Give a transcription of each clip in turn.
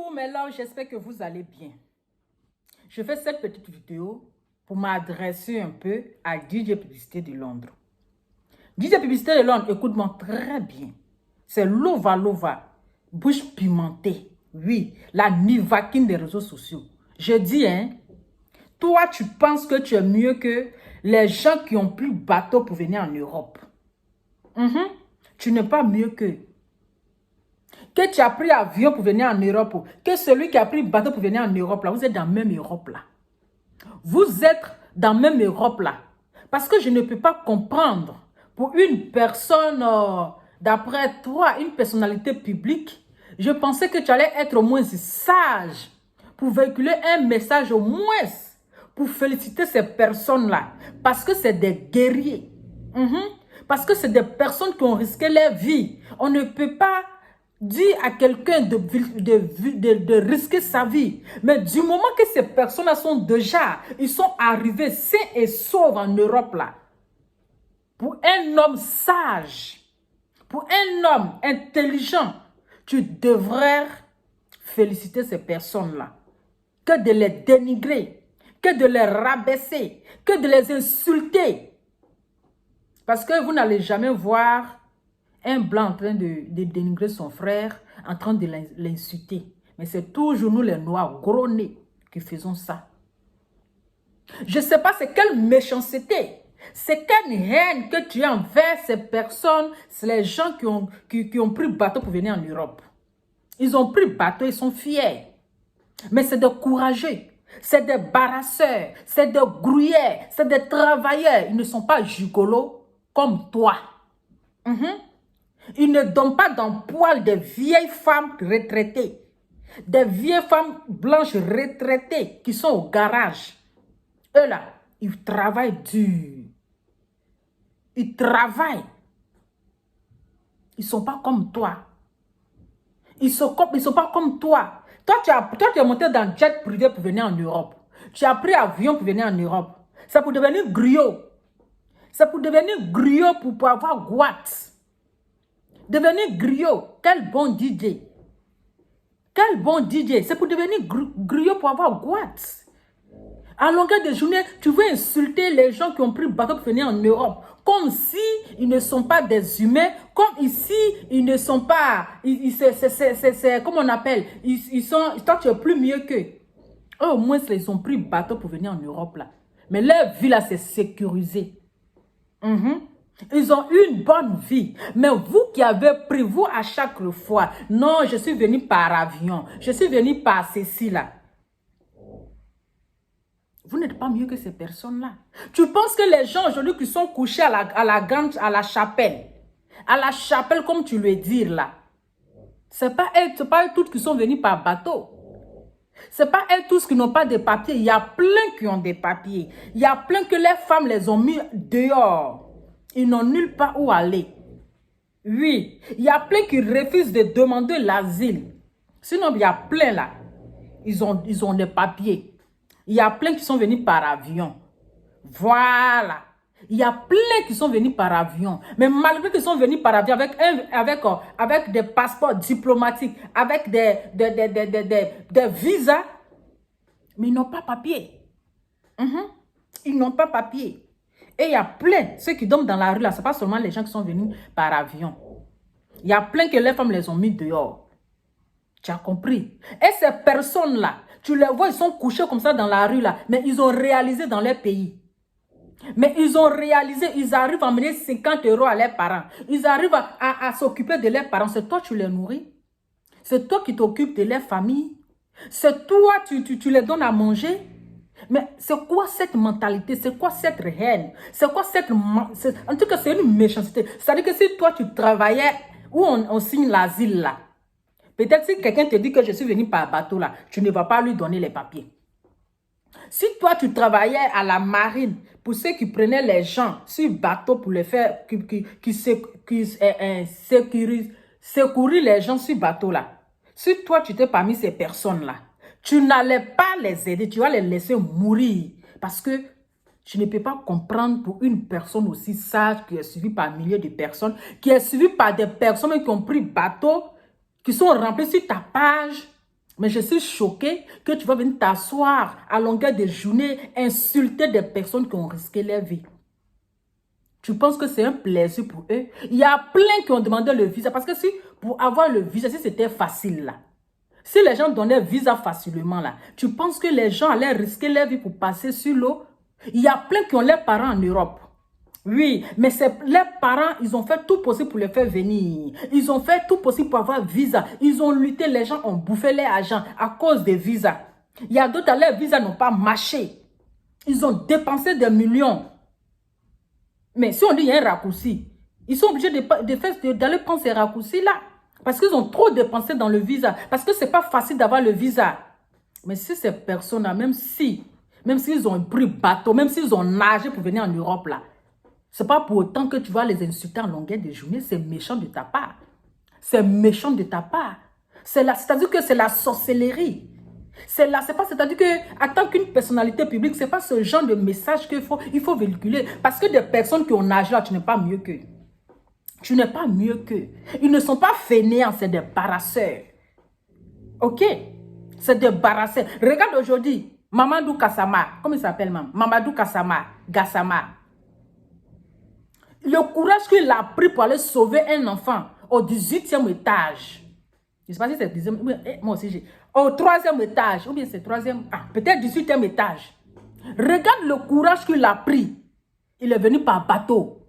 Coucou mes loves, j'espère que vous allez bien. Je fais cette petite vidéo pour m'adresser un peu à DJ Publicité de Londres. DJ Publicité de Londres, écoute-moi très bien. C'est Lova Lova, bouche pimentée. Oui, la nivaquine des réseaux sociaux. Je dis, toi tu penses que tu es mieux que les gens qui ont pris bateau pour venir en Europe. Tu n'es pas mieux qu'eux. Que tu as pris avion pour venir en Europe, que celui qui a pris bateau pour venir en Europe, là, vous êtes dans la même Europe, là. Vous êtes dans la même Europe, là. Parce que je ne peux pas comprendre, pour une personne, d'après toi, une personnalité publique, je pensais que tu allais être au moins sage, pour véhiculer un message au moins, pour féliciter ces personnes-là. Parce que c'est des guerriers. Parce que c'est des personnes qui ont risqué leur vie. On ne peut pas dire à quelqu'un de risquer sa vie. Mais du moment que ces personnes-là sont déjà, ils sont arrivés sains et saufs en Europe là. Pour un homme sage, pour un homme intelligent, tu devrais féliciter ces personnes-là. Que de les dénigrer, que de les rabaisser, que de les insulter. Parce que vous n'allez jamais voir un blanc en train de dénigrer son frère, en train de l'insulter. Mais c'est toujours nous les noirs, gros nez, qui faisons ça. Je ne sais pas c'est quelle méchanceté, c'est quelle haine que tu as envers ces personnes, c'est les gens qui ont pris bateau pour venir en Europe. Ils ont pris bateau, ils sont fiers. Mais c'est des courageux, c'est des barasseurs, c'est des gruyères, c'est des travailleurs. Ils ne sont pas gigolos comme toi. Ils ne donnent pas d'emploi des vieilles femmes retraitées. Des vieilles femmes blanches retraitées qui sont au garage. Eux là, ils travaillent dur. Ils travaillent. Ils ne sont pas comme toi. Ils sont pas comme toi. Toi, tu es monté dans le jet privé pour venir en Europe. Tu as pris avion pour venir en Europe. C'est pour devenir griot. C'est pour devenir griot pour avoir Guat. Devenir griot, quel bon DJ. Quel bon DJ. C'est pour devenir griot pour avoir Guat. À longueur de journée, tu veux insulter les gens qui ont pris le bateau pour venir en Europe. Comme si ils ne sont pas des humains. Comme ici, ils ne sont pas... C'est comme on appelle. Toi, tu es plus mieux qu'eux. Eux, au moins, ils ont pris le bateau pour venir en Europe, là. Mais leur vie, là, c'est sécurisé. Ils ont eu une bonne vie. Mais vous qui avez pris, vous à chaque fois, non, je suis venu par avion. Je suis venu par ceci là. Vous n'êtes pas mieux que ces personnes-là. Tu penses que les gens aujourd'hui qui sont couchés à la chapelle, comme tu le dis là, c'est pas eux toutes qui sont venus par bateau. C'est pas elles tous qui n'ont pas de papiers. Il y a plein qui ont des papiers. Il y a plein que les femmes les ont mis dehors. Ils n'ont nulle part où aller. Oui, il y a plein qui refusent de demander l'asile. Sinon, il y a plein là. Ils ont des papiers. Il y a plein qui sont venus par avion. Voilà. Il y a plein qui sont venus par avion. Mais malgré qu'ils sont venus par avion avec des passeports diplomatiques, avec des visas, mais ils n'ont pas papier. Ils n'ont pas papier. Et il y a plein, ceux qui dorment dans la rue là, ce n'est pas seulement les gens qui sont venus par avion. Il y a plein que les femmes les ont mis dehors. Tu as compris? Et ces personnes-là, tu les vois, ils sont couchés comme ça dans la rue là, mais ils ont réalisé dans leur pays. Mais ils ont réalisé, ils arrivent à amener 50 € à leurs parents. Ils arrivent à s'occuper de leurs parents. C'est toi qui les nourris. C'est toi qui t'occupes de leur famille. C'est toi, tu les donnes à manger. Mais c'est quoi cette mentalité? C'est quoi cette haine? C'est quoi cette... En tout cas, c'est une méchanceté. C'est-à-dire que si toi, tu travaillais où on signe l'asile là, peut-être si quelqu'un te dit que je suis venu par bateau là, tu ne vas pas lui donner les papiers. Si toi, tu travaillais à la marine, pour ceux qui prenaient les gens sur bateau pour les faire, secourir les gens sur bateau là, si toi, tu t'es parmi ces personnes-là, tu n'allais pas les aider, tu vas les laisser mourir. Parce que tu ne peux pas comprendre pour une personne aussi sage qui est suivie par milliers de personnes, qui est suivie par des personnes qui ont pris bateau, qui sont remplis sur ta page. Mais je suis choquée que tu vas venir t'asseoir à longueur de journée, insulter des personnes qui ont risqué leur vie. Tu penses que c'est un plaisir pour eux? Il y a plein qui ont demandé le visa. Parce que si, pour avoir le visa, si c'était facile là, si les gens donnaient le visa facilement là, tu penses que les gens allaient risquer leur vie pour passer sur l'eau? Il y a plein qui ont leurs parents en Europe. Oui, mais leurs parents, ils ont fait tout possible pour les faire venir. Ils ont fait tout possible pour avoir visa. Ils ont lutté, les gens ont bouffé leur argent à cause des visas. Il y a d'autres, leurs visas n'ont pas marché. Ils ont dépensé des millions. Mais si on dit qu'il y a un raccourci, ils sont obligés d'aller prendre ces raccourcis-là. Parce qu'ils ont trop dépensé dans le visa. Parce que ce n'est pas facile d'avoir le visa. Mais si ces personnes-là, même s'ils ont pris bateau, même s'ils ont nagé pour venir en Europe, là, ce n'est pas pour autant que tu vas les insulter en longueur de journée. C'est méchant de ta part. C'est méchant de ta part. C'est-à-dire que c'est la sorcellerie. C'est-à-dire que, en tant qu'une personnalité publique, ce n'est pas ce genre de message qu'il faut véhiculer. Parce que des personnes qui ont nagé là, tu n'es pas mieux qu'eux. Tu n'es pas mieux qu'eux. Ils ne sont pas fainéants, c'est des barasseurs. Ok? C'est des barasseurs. Regarde aujourd'hui, Mamadou Gassama. Comment il s'appelle, maman? Mamadou Gassama. Le courage qu'il a pris pour aller sauver un enfant au 18e étage. Je ne sais pas si c'est le 10e. Moi aussi, j'ai. Au 3e étage. Ou bien c'est 3e. Ah, peut-être 18e étage. Regarde le courage qu'il a pris. Il est venu par bateau.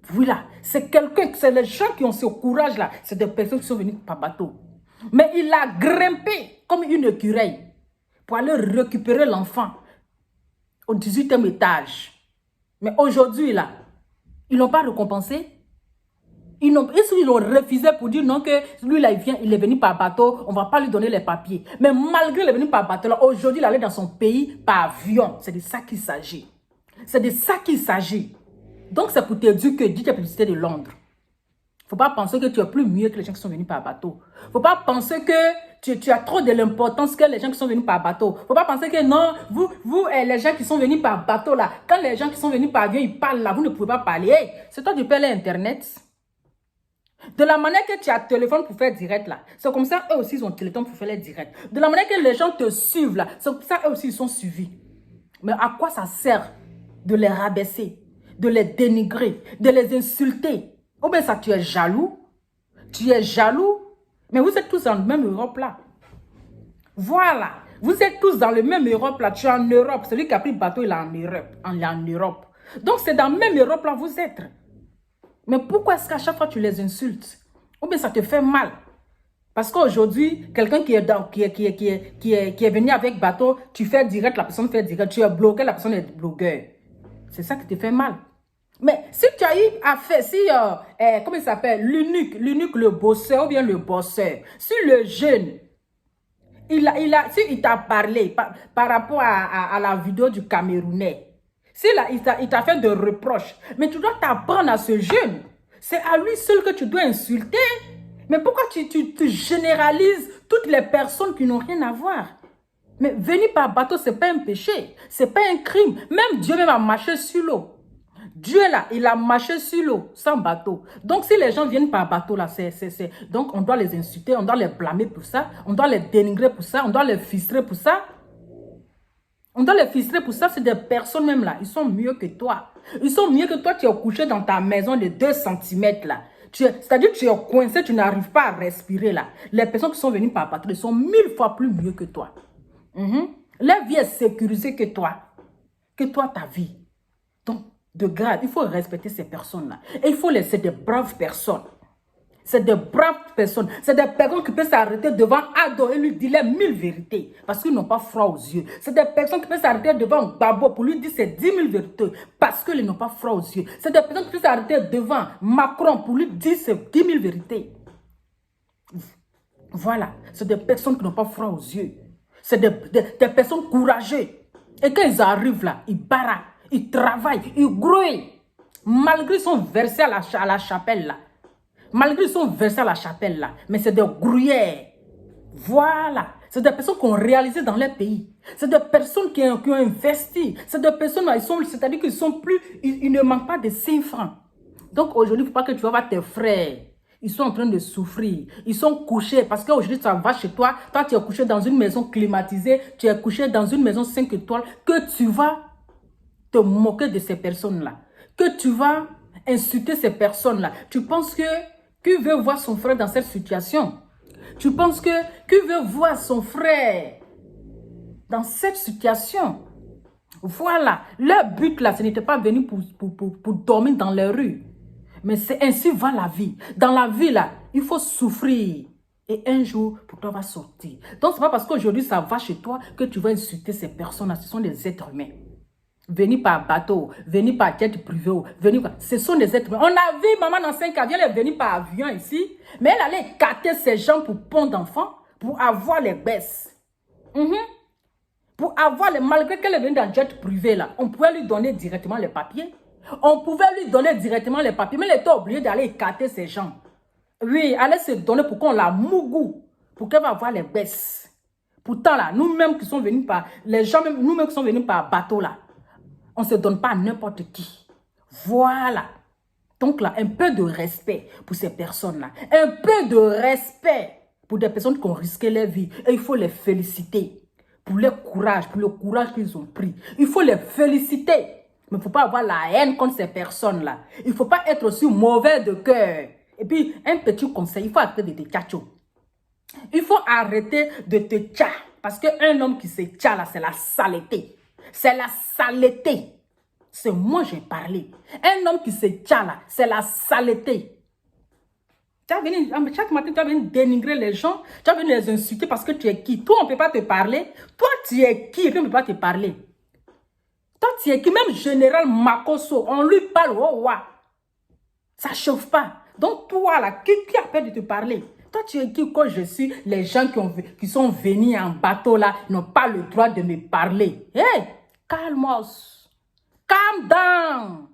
Voilà. C'est quelqu'un, c'est les gens qui ont ce courage-là. C'est des personnes qui sont venues par bateau. Mais il a grimpé comme une écureuil pour aller récupérer l'enfant au 18e étage. Mais aujourd'hui, là, ils n'ont pas récompensé. Ils l'ont refusé pour dire non, que lui, là, il est venu par bateau, on ne va pas lui donner les papiers. Mais malgré qu'il est venu par bateau, là, aujourd'hui, il allait dans son pays par avion. C'est de ça qu'il s'agit. C'est de ça qu'il s'agit. Donc, c'est pour te dire que DJ Publicité de Londres. Il ne faut pas penser que tu es plus mieux que les gens qui sont venus par bateau. Il ne faut pas penser que tu as trop de l'importance que les gens qui sont venus par bateau. Il ne faut pas penser que non, vous, les gens qui sont venus par bateau, là, quand les gens qui sont venus par avion, ils parlent là, vous ne pouvez pas parler. Hey, c'est toi qui payes l'Internet. De la manière que tu as téléphone pour faire direct là, c'est comme ça eux aussi ils ont téléphone pour faire les directs. De la manière que les gens te suivent là, c'est comme ça eux aussi ils sont suivis. Mais à quoi ça sert de les rabaisser, de les dénigrer, de les insulter? Ou bien ça, tu es jaloux? Tu es jaloux? Mais vous êtes tous dans le même Europe là. Voilà. Vous êtes tous dans le même Europe là. Tu es en Europe. Celui qui a pris le bateau, il est en Europe. Donc c'est dans le même Europe là vous êtes. Mais pourquoi est-ce qu'à chaque fois tu les insultes? Ou bien ça te fait mal? Parce qu'aujourd'hui, quelqu'un qui est venu avec bateau, tu fais direct, la personne fait direct. Tu es bloqué, la personne est bloqueur. C'est ça qui te fait mal. Mais si tu as eu affaire, si, comment il s'appelle, l'unique, le bosseur ou bien le bosseur, si le jeune, si il t'a parlé par rapport à la vidéo du Camerounais, si là, il t'a fait des reproches, mais tu dois t'apprendre à ce jeune. C'est à lui seul que tu dois insulter. Mais pourquoi tu généralises toutes les personnes qui n'ont rien à voir? Mais venir par bateau, ce n'est pas un péché. Ce n'est pas un crime. Même Dieu même a marché sur l'eau. Dieu là, il a marché sur l'eau, sans bateau. Donc si les gens viennent par bateau là, donc on doit les insulter, on doit les blâmer pour ça, on doit les dénigrer pour ça, on doit les frustrer pour ça. On doit les frustrer pour ça, c'est des personnes même là, ils sont mieux que toi. Ils sont mieux que toi, tu es couché dans ta maison de 2 cm là. C'est-à-dire que tu es coincé, tu n'arrives pas à respirer là. Les personnes qui sont venues par bateau, ils sont 1000 fois plus mieux que toi. Leur vie est sécurisée que toi ta vie. Donc, de grâce, il faut respecter ces personnes-là. Et il faut laisser des braves personnes. C'est des braves personnes. C'est des personnes qui peuvent s'arrêter devant Ado et lui dire les 1000 vérités. Parce qu'ils n'ont pas froid aux yeux. C'est des personnes qui peuvent s'arrêter devant Babo pour lui dire ces 10 000 vérités. Parce qu'ils n'ont pas froid aux yeux. C'est des personnes qui peuvent s'arrêter devant Macron pour lui dire ces 10 000 vérités. Voilà. C'est des personnes qui n'ont pas froid aux yeux. C'est des personnes courageuses. Et quand ils arrivent là, ils baraquent, ils travaillent, ils grouillent. Malgré qu'ils sont versés à la chapelle là. Malgré qu'ils sont versés à la chapelle là. Mais c'est des gruyères. Voilà. C'est des personnes qui ont réalisé dans leur pays. C'est des personnes qui ont investi. C'est des personnes, c'est-à-dire qu'ils sont plus, ils ne manquent pas de 5 francs. Donc aujourd'hui, il ne faut pas que tu vas voir tes frères Ils sont en train de souffrir. Ils sont couchés parce qu'aujourd'hui, ça va chez toi. Toi, tu es couché dans une maison climatisée. Tu es couché dans une maison 5 étoiles. Que tu vas te moquer de ces personnes-là. Que tu vas insulter ces personnes-là. Tu penses que qui veut voir son frère dans cette situation? Tu penses que qui veut voir son frère dans cette situation? Voilà. Leur but là, ce n'était pas venir pour dormir dans les rues. Mais c'est ainsi va la vie. Dans la vie là, il faut souffrir. Et un jour, pour toi, va sortir. Donc, ce n'est pas parce qu'aujourd'hui, ça va chez toi que tu vas insulter ces personnes-là. Ce sont des êtres humains. Venir par bateau, venir par jet privé, venir par... Ce sont des êtres humains. On a vu maman dans 5 avions, elle est venue par avion ici. Mais elle allait écarter ses gens pour pont d'enfants, pour avoir les baisses. Pour avoir les... Malgré qu'elle est venue dans jet privé, là, on pouvait lui donner directement les papiers. On pouvait lui donner directement les papiers, mais elle était obligée d'aller écarter ses gens. Oui, elle allait se donner pour qu'on la mougou, pour qu'elle va avoir les baisses. Pourtant, là, nous-mêmes qui sommes venus par... Les gens, nous-mêmes qui sommes venus par bateau, là, on ne se donne pas à n'importe qui. Voilà. Donc là, un peu de respect pour ces personnes-là. Un peu de respect pour des personnes qui ont risqué leur vie. Et il faut les féliciter pour leur courage, pour le courage qu'ils ont pris. Il faut les féliciter. Mais il ne faut pas avoir la haine contre ces personnes-là. Il ne faut pas être aussi mauvais de cœur. Et puis, un petit conseil, il faut arrêter de te tchatcho. Il faut arrêter de te tcha. Parce qu'un homme qui se tcha là, c'est la saleté. C'est la saleté. C'est moi j'ai parlé. Un homme qui se tcha là, c'est la saleté. Chaque matin, tu vas venir dénigrer les gens. Tu vas venir les insulter parce que tu es qui? Toi, on ne peut pas te parler. Toi, tu es qui? Et puis, on ne peut pas te parler. Toi, tu es qui? Même Général Makosso, on lui parle. Oh, wow. Ça ne chauffe pas. Donc, toi, là, qui a peur de te parler? Toi, tu es qui quand je suis? Les gens qui sont venus en bateau, là, n'ont pas le droit de me parler. Hé, calmos. Calm down.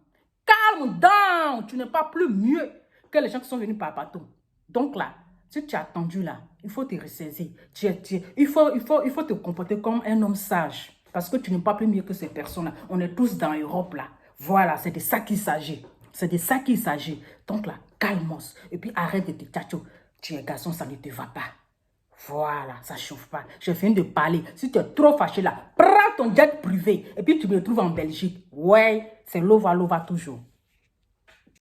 Calm down. Tu n'es pas plus mieux que les gens qui sont venus par bateau. Donc là, si tu as attendu là, il faut te ressaisir. Il faut te comporter comme un homme sage. Parce que tu n'es pas plus mieux que ces personnes-là. On est tous dans l'Europe là. Voilà, c'est de ça qu'il s'agit. C'est de ça qu'il s'agit. Donc là, calmos. Et puis arrête de te tchatcho. Tu es garçon, ça ne te va pas. Voilà, ça ne chauffe pas. Je viens de parler. Si tu es trop fâché là, prends ton jet privé. Et puis tu me trouves en Belgique. Ouais, c'est lova toujours.